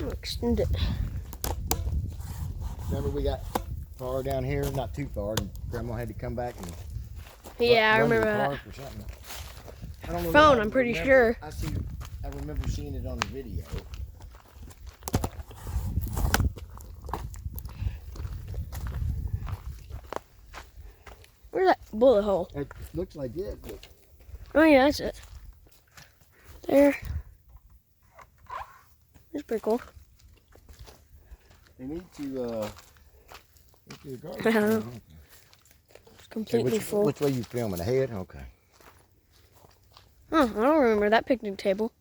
I'll extend it. Remember we got far down here, not too far, and Grandma had to come back and Yeah, I run to remember the that. park or something. I don't know. Phone, I'm pretty sure. I remember seeing it on the video. Where's that bullet hole? It looks like it, but Oh yeah, that's it. There. That's pretty cool. they need to empty the garbage. I don't know. can. It's completely full. Which way you filming? Ahead? Okay. Huh, I don't remember that picnic table.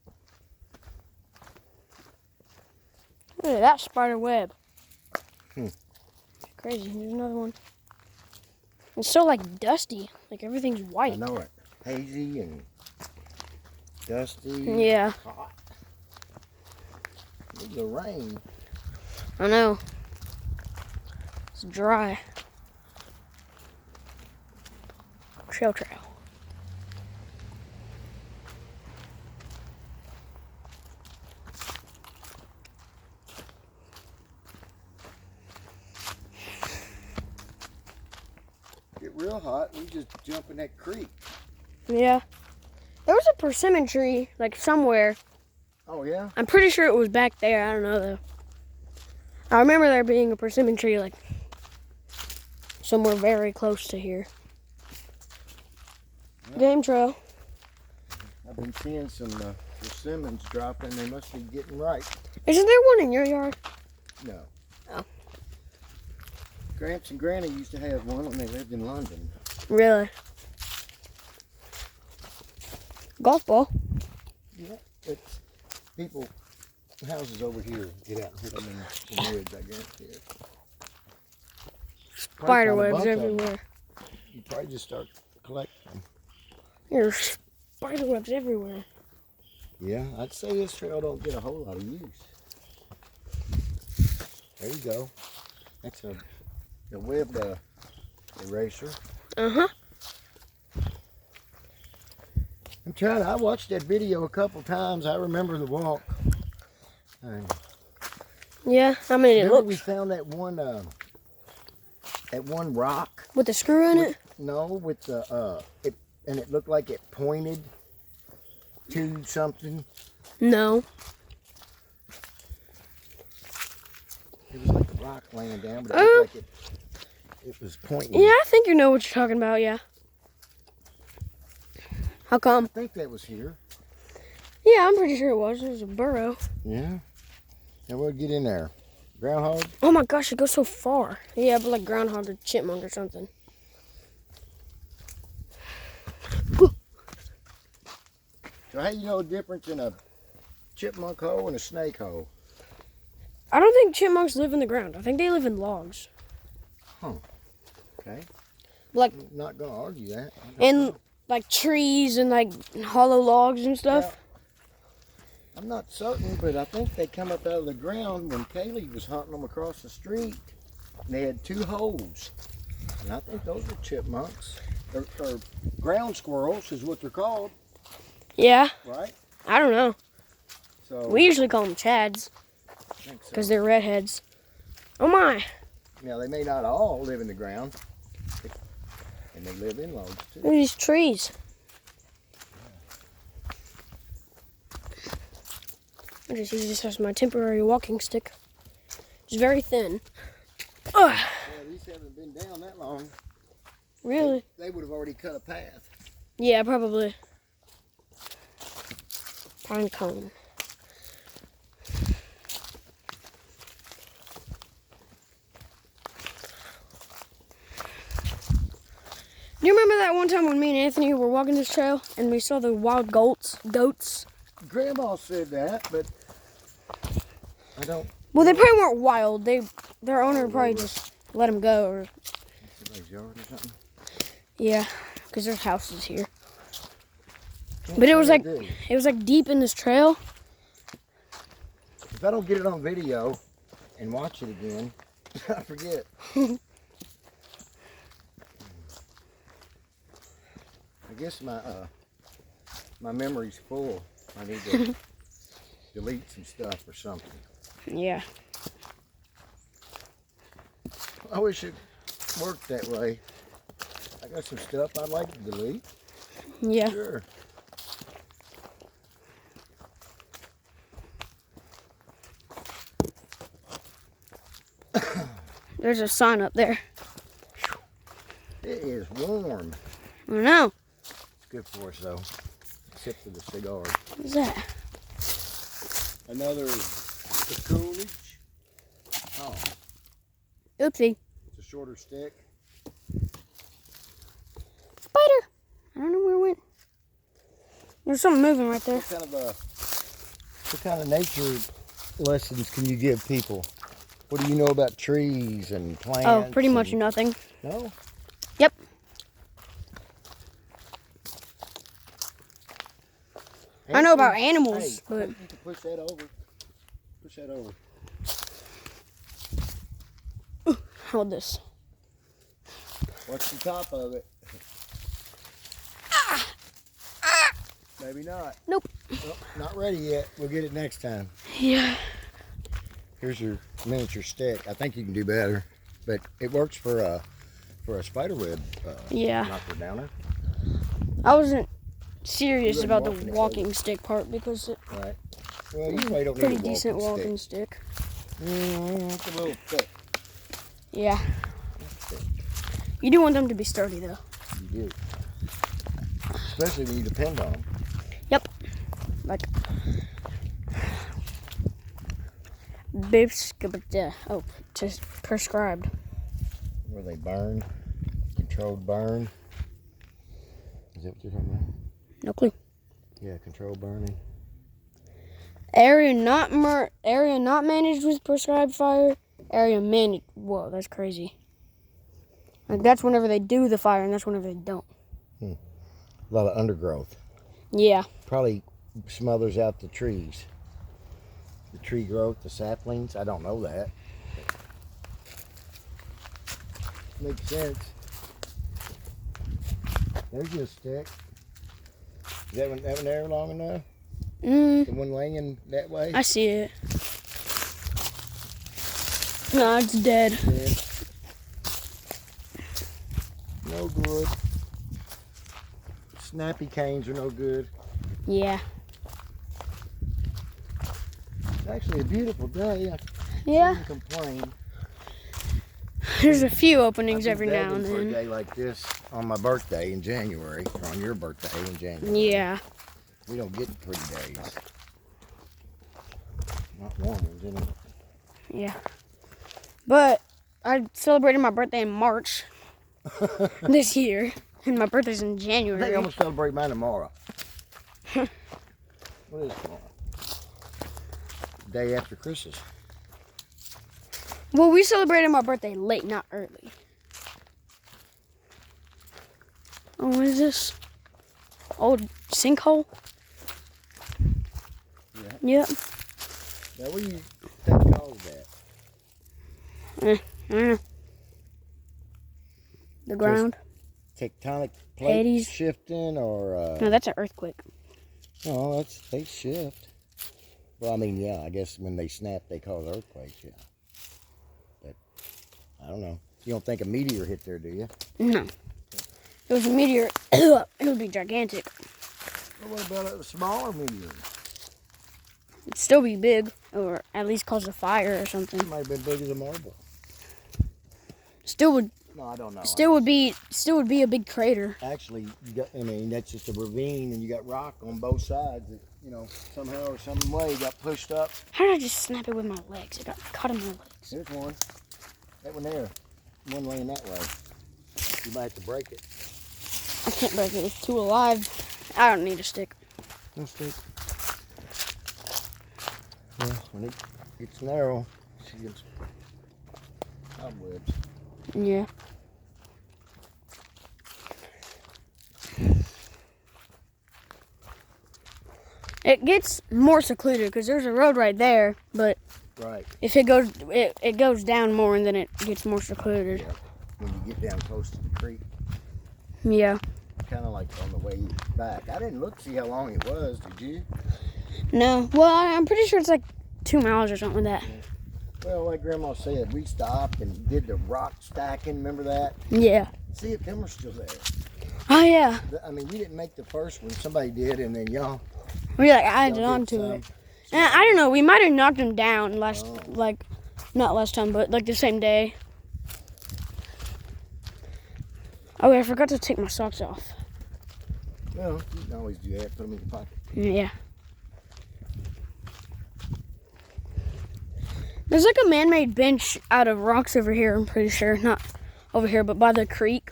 Look at that spider web. Crazy. There's another one. It's so like dusty. Like everything's white. I know it. Hazy and dusty. Yeah. Hot. Need the rain. I know. It's dry. Trail. Get real hot. We just jump in that creek. Yeah. There was a persimmon tree, like somewhere. Oh yeah. I'm pretty sure it was back there. I don't know though. I remember there being a persimmon tree, like somewhere very close to here. Yeah. Game trail. I've been seeing some persimmons dropping. They must be getting ripe. Isn't there one in your yard? No. Oh. Gramps and Granny used to have one when they lived in London. Really? Golf ball. Yeah. It's people, houses over here, get out and hit them in the woods, I guarantee it. Spider webs everywhere. You probably just start collecting them. There's spider webs everywhere. Yeah, I'd say this trail don't get a whole lot of use. There you go. That's a webbed eraser. Uh-huh. I watched that video a couple times. I remember the walk. Yeah, I mean it Remember looks we found that one rock? with the screw in it. No, with the and it looked like it pointed to something. No. It was like a rock laying down, but it looked like it was pointing. Yeah, I think you know what you're talking about. Yeah. How come? I think that was here. Yeah, I'm pretty sure it was. It was a burrow. Yeah. And we'll get in there. Groundhog? Oh my gosh, it goes so far. Yeah, but like groundhog or chipmunk or something. So how you know the difference in a chipmunk hole and a snake hole? I don't think chipmunks live in the ground. I think they live in logs. Okay. Like I'm not gonna argue that. in like trees and like hollow logs and stuff. I'm not certain, but I think they come up out of the ground when Kaylee was hunting them across the street. And they had 2 holes. And I think those are chipmunks. Or ground squirrels is what they're called, Yeah, right? I don't know. So We usually call them chads I think so. because they're redheads. Oh my. Now they may not all live in the ground. And they live in logs too. Look at these trees. I just use this as my temporary walking stick. It's very thin. Ugh, Yeah, these haven't been down that long. really? They would have already cut a path. Yeah, probably. Pine cone. Do you remember that one time when me and Anthony were walking this trail and we saw the wild goats? Grandma said that, but I don't. Well, they probably weren't wild. Their owner probably just let them go, or Somebody's yard or something. yeah, because there's houses here. But it was like deep in this trail. If I don't get it on video and watch it again, I forget. I guess my memory's full. I need to delete some stuff or something. Yeah. I wish it worked that way. I got some stuff I'd like to delete. Yeah. Sure. There's a sign up there. It is warm. I know. It's good for us though. Except for the cigar. What is that? Another Coolidge. Oh, Oopsie. it's a shorter stick. Spider. I don't know where it went. There's something moving right there. What kind of nature lessons can you give people? What do you know about trees and plants? Oh, pretty much nothing. No? Yep. I know about animals, Hey, but you can push that over. Push that over. hold this. What's the top of it? Maybe not. Nope. Well, not ready yet. We'll get it next time. Yeah. Here's your miniature stick. I think you can do better, but it works for a spider web. Yeah. Knocker downer. I wasn't serious You about the wouldn't walking stick part because it's Right. Well, you probably don't pretty need a decent walking walking stick. stick. It's a little thick. Yeah. You do want them to be sturdy though. You do. Especially when you depend on them. Yep. Like beefs, oh, just prescribed. Where they burn, controlled burn. Is that what you're talking about? No clue. Yeah, controlled burning. Area not managed with prescribed fire. Area managed. Whoa, that's crazy. Like that's whenever they do the fire, and that's whenever they don't. A lot of undergrowth. Yeah. Probably smothers out the trees. The tree growth, the saplings. I don't know that. Makes sense. There's your stick. Is that one there long enough? The one laying that way? I see it. No, it's dead. Yeah. No good. Snappy canes are no good. Yeah. It's actually a beautiful day. I Yeah. shouldn't complain. There's a few openings I've been every now and begging for a then. day like this on my birthday in January, or on your birthday in January. Yeah. We don't get pretty days. Not warm ones, anyway. Yeah. But I celebrated my birthday in March this year, and my birthday's in I think January. I'm gonna celebrate mine tomorrow. What is tomorrow? Day after Christmas. Well, we celebrated my birthday late, not early. Oh, what is this? Old sinkhole? Yeah. Yep. Now, what do you think caused that? I don't know. The ground? Tectonic plates Hades. shifting, or No, that's an earthquake. no, they shift. Well, I mean, yeah, I guess when they snap, they cause earthquakes, yeah. But I don't know. You don't think a meteor hit there, do you? No. If it was a meteor, it would be gigantic. Well, what about a smaller meteor? It'd still be big, or at least cause a fire or something. It might have been big as a marble. Still would No, I don't know. Still would be a big crater. Actually, I mean, that's just a ravine, and you got rock on both sides that, somehow or some way got pushed up. How did I just snap it with my legs? It got caught in my legs. There's one. That one there. One laying that way. You might have to break it. I can't break it. It's too alive. I don't need a stick. No stick. Yeah, when it's narrow, she gets cobwebs. Yeah. It gets more secluded because there's a road right there, but Right. if it goes down more and then it gets more secluded. Yeah. When you get down close to the creek. Yeah. kind of like on the way back. I didn't look to see how long it was. Did you? No. Well, I'm pretty sure it's like 2 miles or something like that. Well, like Grandma said, we stopped and did the rock stacking. Remember that? Yeah. See if them are still there. Oh yeah. I mean, we didn't make the first one. Somebody did, and then y'all. We like added y'all on did to some. it. And I don't know. We might have knocked them down like not last time, but like the same day. Oh, I forgot to take my socks off. Well, you can always do that. Put them in your pocket. Yeah. There's like a man-made bench out of rocks over here, I'm pretty sure. Not over here, but by the creek.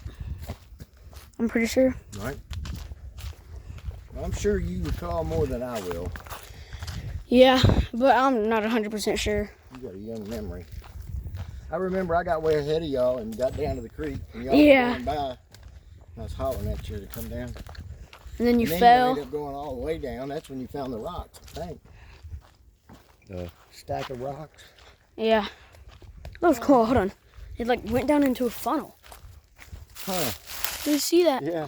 I'm pretty sure. Right. Well, I'm sure you recall more than I will. Yeah, but I'm not 100% sure. You got a young memory. I remember I got way ahead of y'all and got down to the creek, and y'all Yeah. were going by. I was hollering at you to come down. And then you and then fell. You ended up going all the way down. That's when you found the rocks, I think. The stack of rocks. Yeah. That was cool. Hold on. It like went down into a funnel. Huh. Did you see that? Yeah.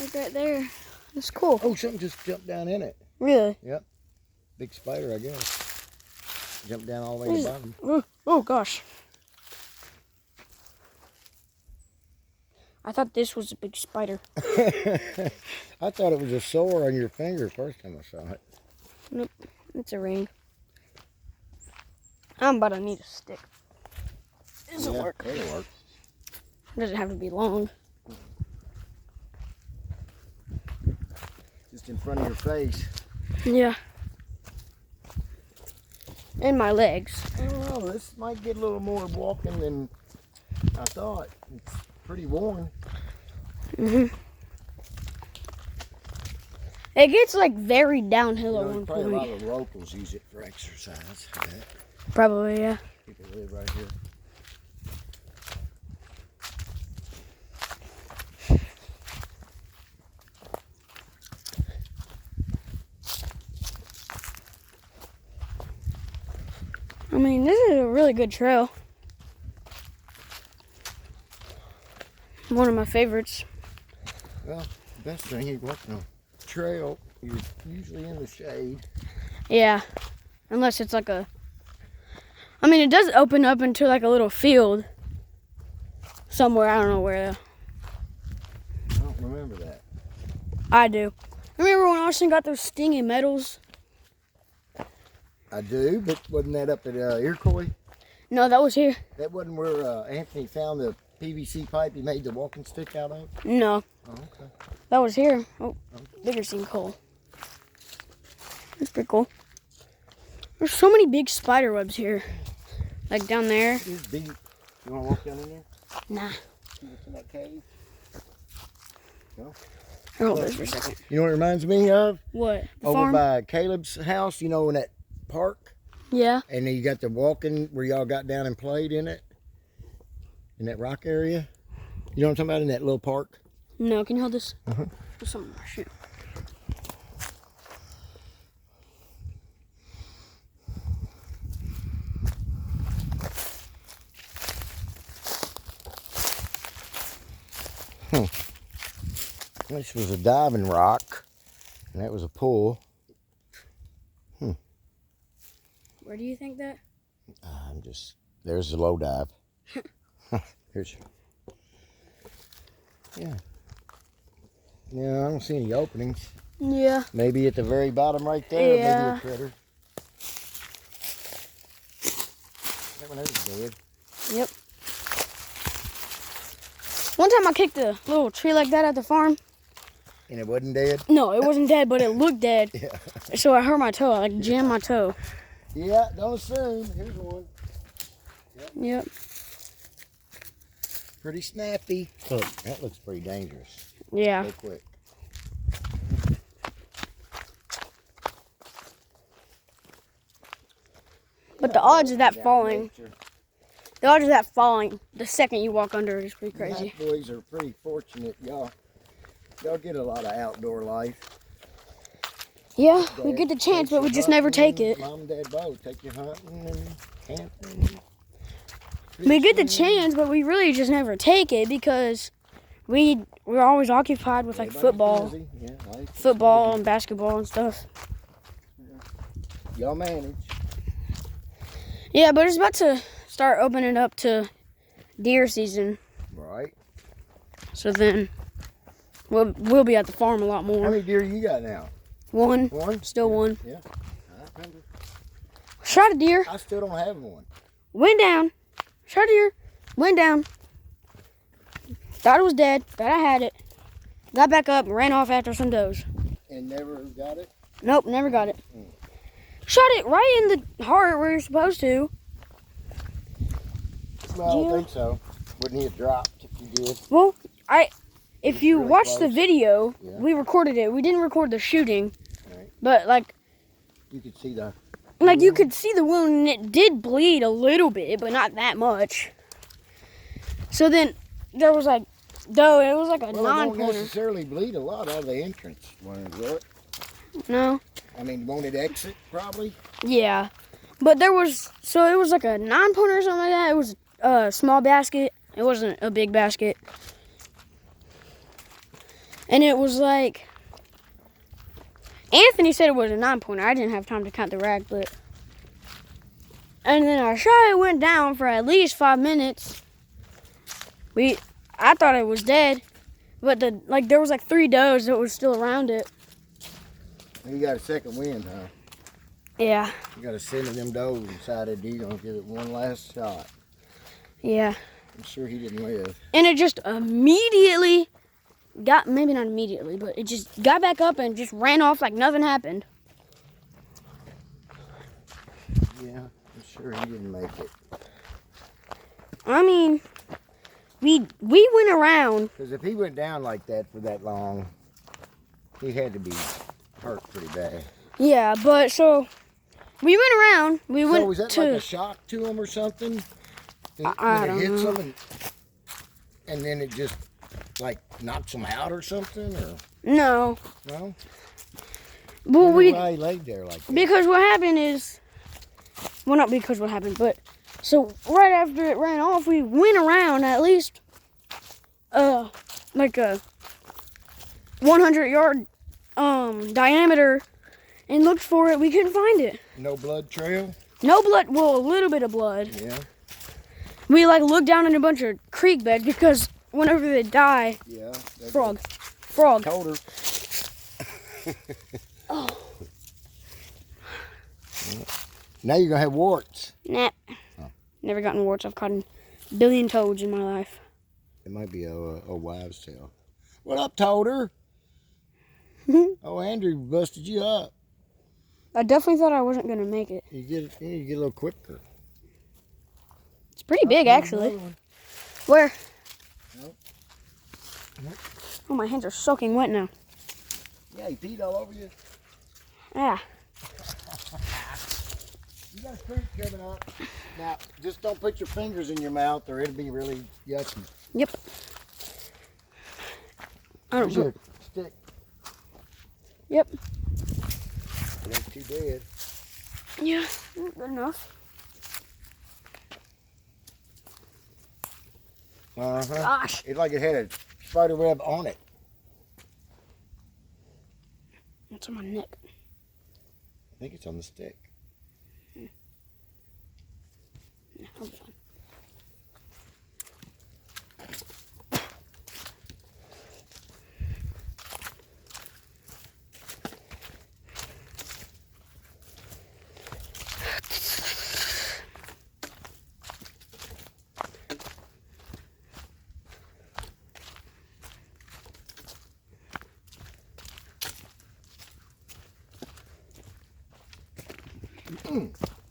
Like right there. It's cool. Oh, something just jumped down in it. Really? Yep. Big spider, I guess. Jumped down all the way to the bottom. Oh gosh. I thought this was a big spider. I thought it was a sore on your finger first time I saw it. Nope. It's a ring. I'm about to need a stick. This'll work. It'll work. It doesn't have to be long. Just in front of your face. Yeah. And my legs. I don't know. This might get a little more walking than I thought. It's pretty worn. Mhm. It gets like very downhill at one Probably a lot point. of locals use it for exercise. I bet. Probably, yeah. People live right here. I mean, this is a really good trail. One of my favorites. Well, the best thing you walk on a trail, you're usually in the shade. Yeah. Unless it's like a... I mean, it does open up into like a little field. Somewhere, I don't know where though. I don't remember that. I do. Remember when Austin got those stinging metals? I do, but wasn't that up at Iroquois? No, that was here. That wasn't where Anthony found the PVC pipe he made the walking stick out of? No, Oh, okay. that was here. Oh, bigger sinkhole. That's pretty cool. There's so many big spider webs here. Like down there. It's deep. You want to walk down in there? Nah. See what's in that cave? No? Hold this for a second. You know what it reminds me of? What? The Over farm? by Caleb's house, you know, in that park? Yeah. And then you got the walking where y'all got down and played in it? In that rock area? You know what I'm talking about, in that little park? No, can you hold this? Uh-huh. There's something more. Shoot. This was a diving rock, and that was a pool. Where do you think that? There's the low dive. Here's, yeah. Yeah, I don't see any openings. Yeah. Maybe at the very bottom right there, Yeah. maybe a critter. That one is dead. Yep. One time I kicked a little tree like that at the farm. And it wasn't dead? No, it wasn't dead, but it looked dead. Yeah. So I hurt my toe. I like jammed my toe. Yeah, don't assume. Here's one. Yep. Pretty snappy. Look, that looks pretty dangerous. Yeah. Real quick. But the odds of that falling, the second you walk under it is pretty crazy. You boys are pretty fortunate. Y'all get a lot of outdoor life. Yeah, we get the chance, but we just never take it. Mom and Dad both take you hunting and camping. We get the fishing. chance, but we really just never take it because we're always occupied with like Everybody's football, busy. Yeah, life is football busy. and basketball and stuff. Y'all manage. Yeah, but it's about to start opening up to deer season, Right. so then we'll be at the farm a lot How more. many deer you got now? One, One? still one. Yeah. I remember. Shot a deer, I still don't have one. went down. Shot a deer, went down. Thought it was dead, but I had it. Got back up and ran off after some does. And never got it? Nope, never got it. Shot it right in the heart where you're supposed to. Well, I don't Yeah. think so. Wouldn't he have dropped if you did? Well, if was you really watch the close. video, Yeah. we recorded it. We didn't record the shooting, Right. but like You could see the... you could see the wound and it did bleed a little bit, but not that much. So then there was like, though it was like a Well, it won't non-pointer. necessarily bleed a lot out of the entrance wound, will it? No, I mean, won't it exit, probably? yeah, but there was it was like a non-pointer or something like that. It was a small basket. It wasn't a big basket, and it was like Anthony said it was a non-pointer. I didn't have time to count the rack, but and then I shot it, went down for at least 5 minutes. I thought it was dead, but there was like 3 does that was still around it. And you got a second wind, huh? Yeah, You got to send them does and decided you're going to give it one last shot. yeah. I'm sure he didn't live. And it just immediately maybe not immediately, but it just got back up and just ran off like nothing happened. Yeah, I'm sure he didn't make it. I mean, we went around. Because if he went down like that for that long, he had to be hurt pretty bad. Yeah, but so we went around. We So went was that to. like a shock to him or something? I When don't it hits know. him and then it just like knocks him out or something? Or No. no? Well, Wonder why he laid there like that. because what happened is, well, not because what happened, but so right after it ran off, we went around at least, like a 100-yard diameter and looked for it. We couldn't find it. No blood trail? No blood. Well, a little bit of blood. Yeah. We like looked down in a bunch of creek beds because whenever they die, Yeah. frog. Told her. Oh, Now you're going to have warts. nah. Oh. Never gotten warts. I've caught a billion toads in my life. It might be a wives' tale. What up, Toader? Oh, Andrew busted you up. I definitely thought I wasn't gonna make it. You get a little quicker. It's pretty big, actually. Another one. Where? Nope. Oh, my hands are soaking wet now. Yeah, he peed all over you. Ah. You got a creek coming up. Now, just don't put your fingers in your mouth or it'll be really yucky. Yep. I don't Here's know. your stick. Yep. It ain't too dead. Yeah. Good enough. Uh-huh. Gosh. It's like it had a spider web on it. It's on my neck. I think it's on the stick. Hold on.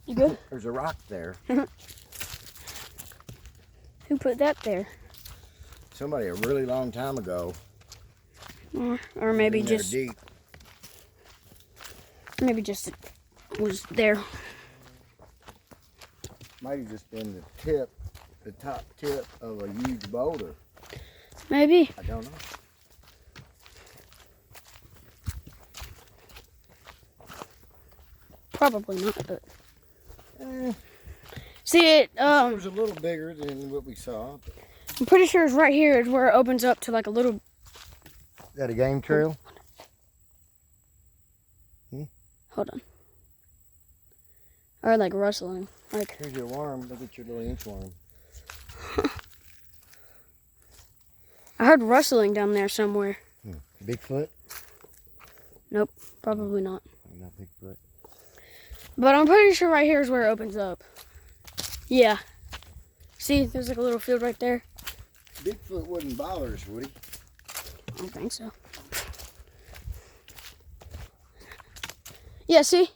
You good? There's a rock there. Who put that there? Somebody a really long time ago. Or maybe in there just deep. was there. Might have just been the top tip of a huge boulder. Maybe. I don't know. Probably not, but Eh, see it. it was a little bigger than what we saw. I'm pretty sure it's right here is where it opens up to like a little. Is that a game trail? Hold on. Or like rustling. Like. Here's your worm. Look at your little inchworm. I heard rustling down there somewhere. Bigfoot? Nope, probably not. Not Bigfoot. But I'm pretty sure right here is where it opens up. Yeah. See, there's like a little field right there. Bigfoot wouldn't bother us, would he? I don't think so. Yeah, see?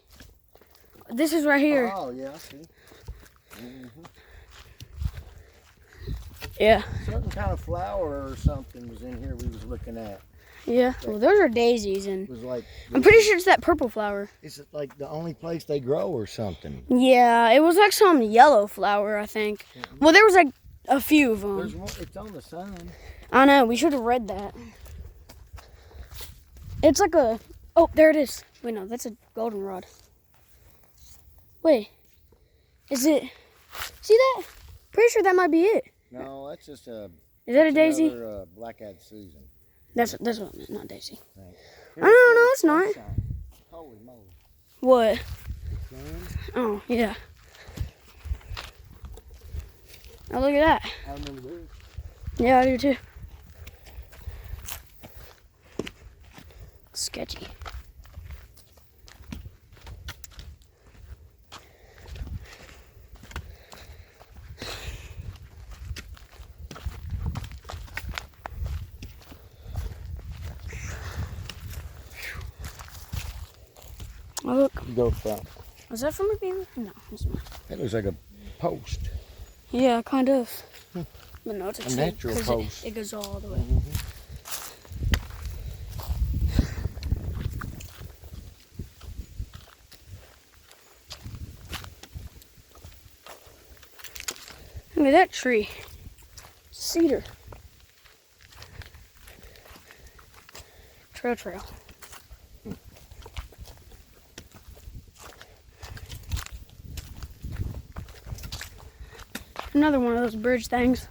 This is right here. Oh, yeah, I see. Yeah. Certain kind of flower or something was in here we was looking at. Yeah. Well, those are daisies, and It was like, I'm pretty sure it's that purple flower. is it like the only place they grow or something? Yeah, it was like some yellow flower, I think. Well, there was like a few of There's them. one, it's on the sign. I know, we should have read that. It's like a, oh, there it is. Wait, no, that's a goldenrod. Wait, is it, see that? Pretty sure that might be it. No, that's just a. Is that a daisy? Another, black-eyed Susan. That's what I meant, not daisy. Right. Oh, no, it's not. Sunshine. Holy moly. What? Sun. Oh, yeah. Oh, look at that. I remember this. Yeah, I do too. Sketchy. Oh, look. Go front. Was that from a beaver? No, it's not. That looks like a post. Yeah, kind of. But no, it's a A tree, natural 'cause post. It goes all the way. Look at that tree. Cedar. Trail. Another one of those bridge things.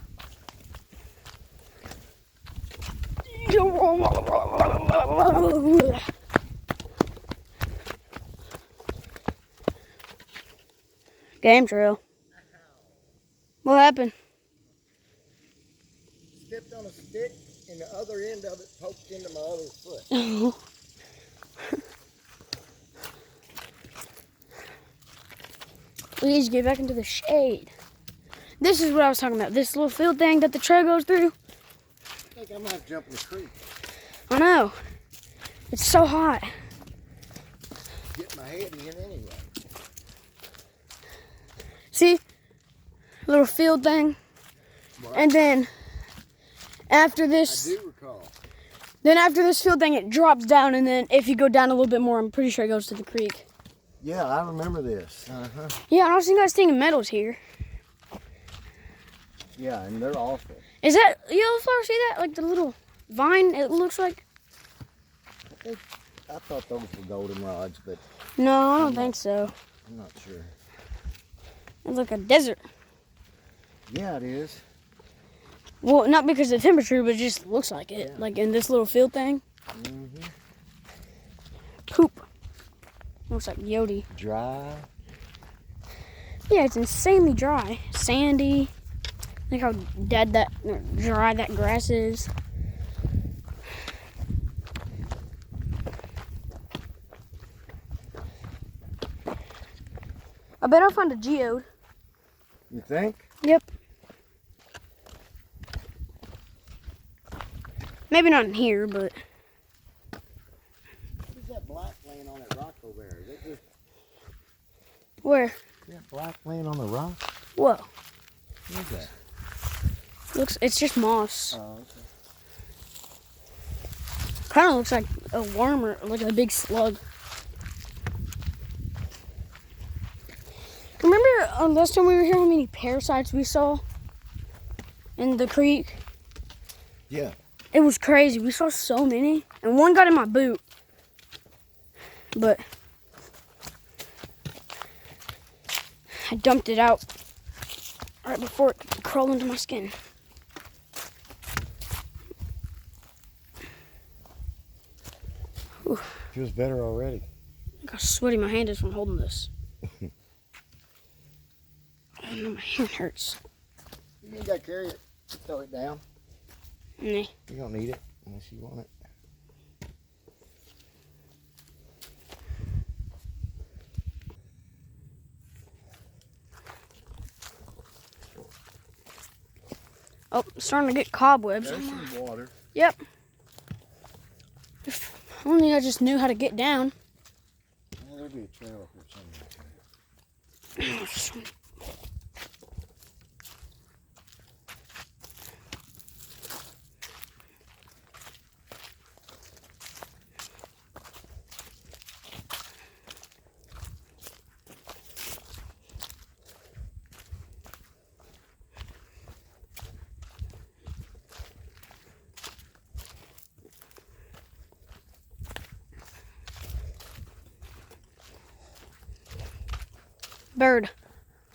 Game trail. What happened? Stepped on a stick and the other end of it poked into my other foot. Please get back into the shade. This is what I was talking about. This little field thing that the trail goes through. I think I might have jumped in the creek. I know. It's so hot. Get my head in anyway. See? Little field thing. What? And then after I this, do recall. then after this field thing, it drops down. And then if you go down a little bit more, I'm pretty sure it goes to the creek. Yeah, I remember this. Uh-huh. Yeah, I also got stinging metals here. Yeah, and they're awful. Is that yellow flower? See that? Like the little vine, it looks like? I thought those were goldenrods, but No, I don't think so. I'm not sure. It's like a desert. Yeah, it is. Well, not because of the temperature, but it just looks like it. Yeah. Like in this little field thing. Mm-hmm. Poop. Looks like Yodi. Dry. Yeah, it's insanely dry. Sandy. Look how dead that, or dry that grass is. I bet I'll find a geode. You think? Yep. Maybe not in here, but What is that black laying on that rock over there? Is it just where? that black laying on the rock? Whoa. What is that? Looks, it's just moss. Oh, okay. Kind of looks like a worm or like a big slug. Remember last time we were here how many parasites we saw in the creek? Yeah. It was crazy. We saw so many. And one got in my boot. But I dumped it out right before it crawled into my skin. Feels better already. Look how sweaty my hand is from holding this. I know my hand hurts. You ain't got to carry it. Throw it down. Nah. You don't need it unless you want it. Oh, it's starting to get cobwebs. There's some water. Yep. If only I just knew how to get down. Yeah, there'll be a trail up here somewhere. Bird.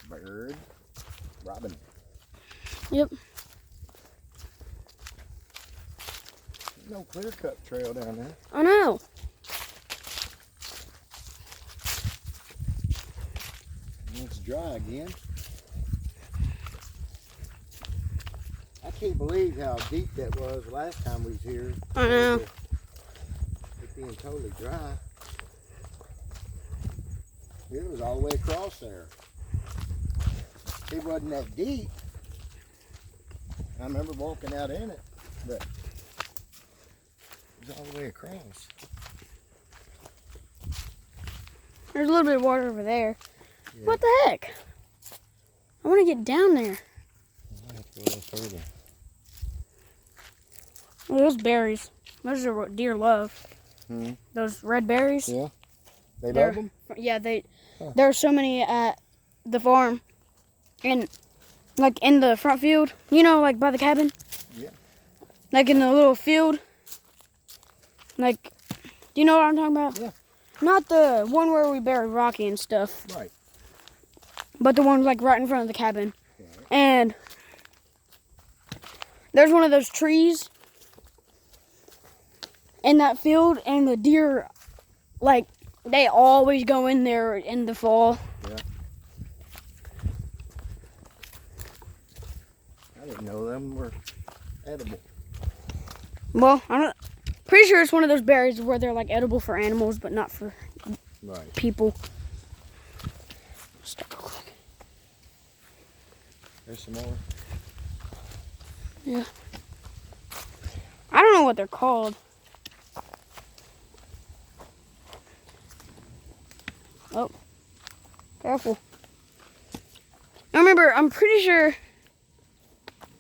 Bird. Robin. Yep. No clear cut trail down there. I know. And it's dry again. I can't believe how deep that was last time we was here. I know. It being totally dry. It was all the way across there. It wasn't that deep. I remember walking out in it, but it was all the way across. There's a little bit of water over there. Yeah. What the heck? I want to get down there. I have to go a little further. Oh, those berries. Those are what deer love. Hmm. Those red berries. Yeah. They They're- love them? Yeah, Huh. there are so many at the farm, and like in the front field. You know, like by the cabin. Yeah. Like in the little field. Like, do you know what I'm talking about? Yeah. Not the one where we bury Rocky and stuff, Right. but the one like right in front of the cabin. Yeah. And there's one of those trees in that field, and the deer, like, they always go in there in the fall. Yeah. I didn't know them were edible. Well, I'm not pretty sure it's one of those berries where they're like edible for animals, but not for Right. people. There's some more. Yeah. I don't know what they're called. Oh, careful. I remember, I'm pretty sure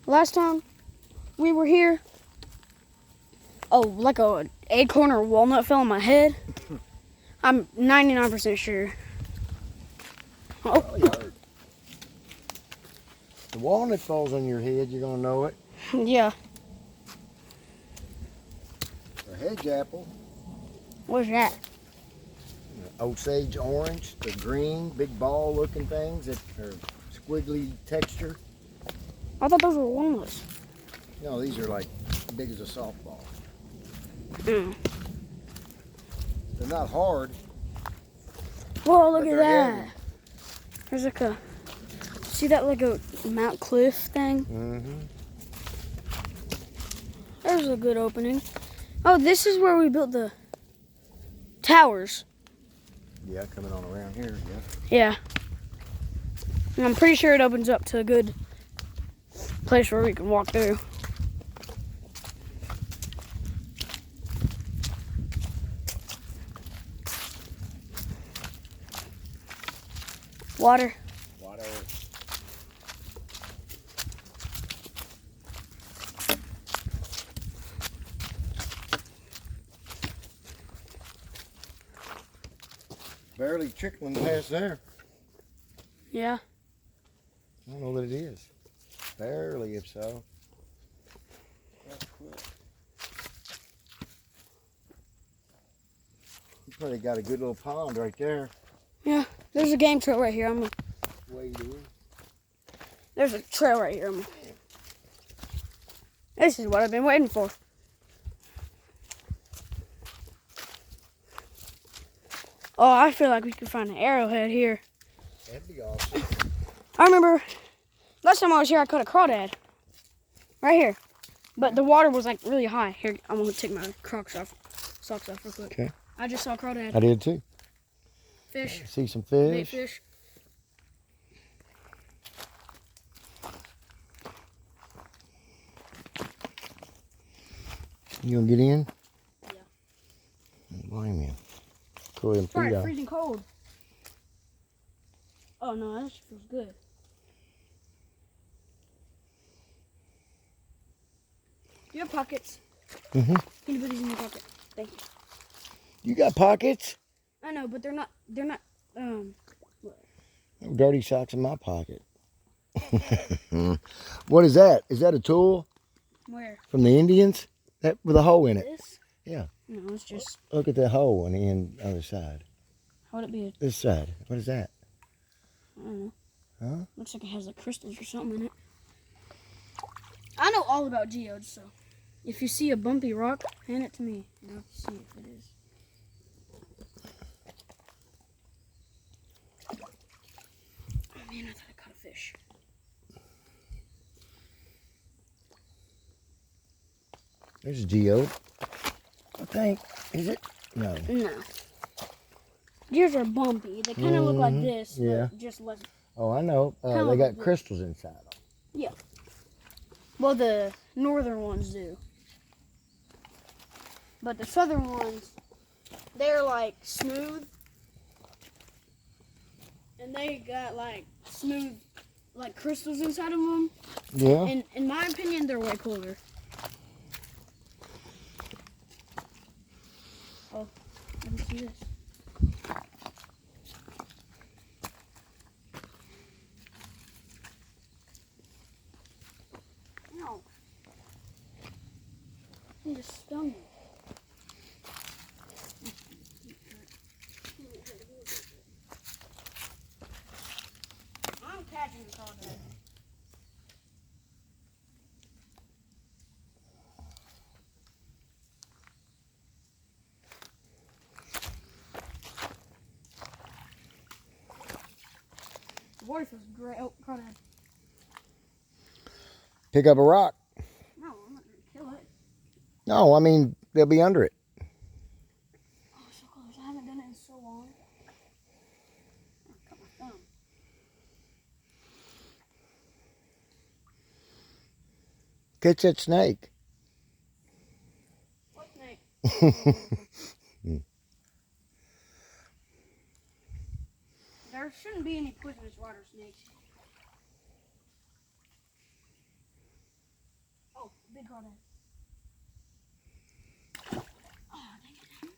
last time we were here, like a acorn or walnut fell on my head. I'm 99% sure. Oh, Probably hurt. The walnut falls on your head, you're gonna know it. yeah. A hedge apple, What's that? Osage orange, the green, big ball looking things that are squiggly texture. I thought those were walnuts. No, these are like big as a softball. Mm. They're not hard. Whoa, look But at they're that. heavy. There's like a, see that like a Mount Cliff thing? Mm-hmm. There's a good opening. Oh, this is where we built the towers. Yeah, coming on around here, yeah. Yeah. And I'm pretty sure it opens up to a good place where we can walk through. Water. Water. Barely trickling past there. Yeah. I don't know that it is. Barely, if so. You probably got a good little pond right there. Yeah. There's a game trail right here. I'm gonna, Wade in. there's a trail right here. This is what I've been waiting for. Oh, I feel like we could find an arrowhead here. That'd be awesome. I remember last time I was here, I caught a crawdad. Right here. But the water was like really high. Here, I'm gonna take my socks off real quick. Okay. I just saw a crawdad. I did too. Fish. See some Bait fish. fish. You gonna get in? Yeah. Don't blame you. Cool them It's feet off. freezing cold. Oh no, that feels good. Do you have pockets? Mm-hmm. Can you put these in your pocket? Thank you. You got pockets? I know, but they're not, Dirty socks in my pocket. What is that? Is that a tool where? from the Indians? That with a hole in it? This? Yeah. No, it's just, Look at that hole on the other side. how would it be? This side. What is that? I don't know. Huh? Looks like it has like crystals or something in it. I know all about geodes, so if you see a bumpy rock, hand it to me and I'll see if it is. Oh man, I thought I caught a fish. There's a geode. I think. Is it? No. No. Yours are bumpy. They kind of look like this, yeah. but just less. Oh, I know. Kinda They like got this. crystals inside them. Yeah. Well, the northern ones do. But the southern ones, they're like smooth. And they got like smooth, like crystals inside of them. Yeah. And in my opinion, they're way cooler. Oh, let me see this. No. He just stung me. I'm catching the crawdad. The water feels great. Oh, crawdad. Pick up a rock. No, I'm not gonna kill it. No, I mean, they'll be under it. Oh, so close. I haven't done it in so long. I cut my thumb. Catch that snake. What snake? There shouldn't be any poisonous water snakes. Oh, big crawdad. Oh, dang it.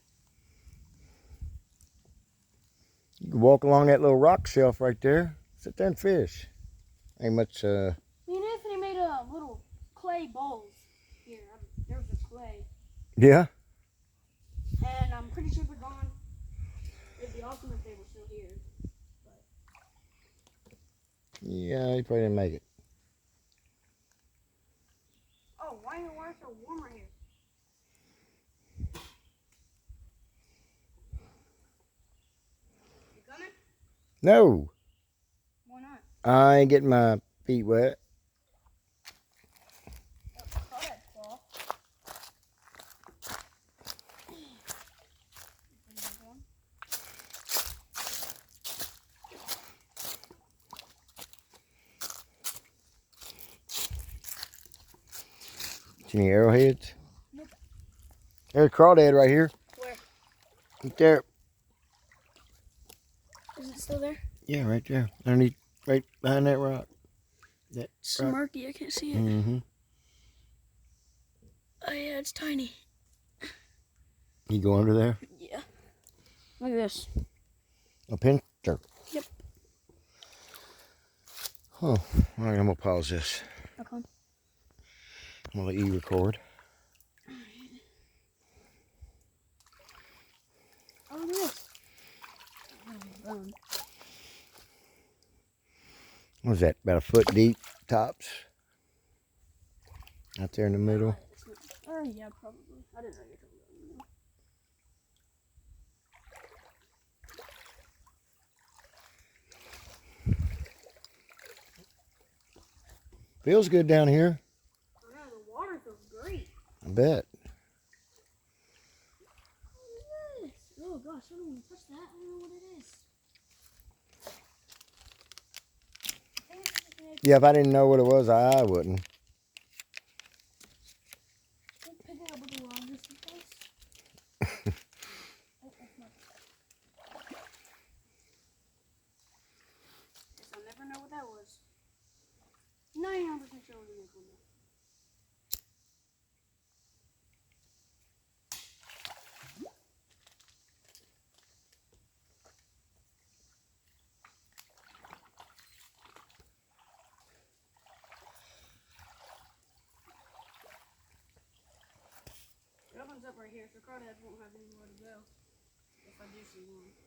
You can walk along that little rock shelf right there. Sit there and fish. Ain't much, Me and Anthony made a little clay bowls here. There was a clay. yeah? And I'm pretty sure they're gone. It'd be awesome if they were still here. Yeah, he probably didn't make it. Oh, why is it so warm right here? You coming? No, Why not? I ain't getting my feet wet. Oh, crawdad claw. See any arrowheads? Nope. There's a crawdad right here. Where? Right there. Is it still there? Yeah, right there. Underneath, right behind that rock. That It's rock. murky. I can't see it. Mm-hmm. Oh yeah, it's tiny. You go under there? Yeah. Look at this. A pincher. Yep. Huh. All right, I'm going to pause this. Okay. I'm going to let you record. Oh, look at this. Bone. What was that? About a foot deep tops? Out there in the middle. Oh yeah, probably. I didn't know you were talking about Feels good down here. I know, the water feels great. I bet. What is this? Oh gosh, I don't want to touch that. I don't know what it is. Yeah, if I didn't know what it was, I wouldn't. Pick it up with the largest place. Oh, that's not. Guess I'll never know what that was. 99% sure what it is. The oven's up right here, so crawdads won't have anywhere to go if I do see one.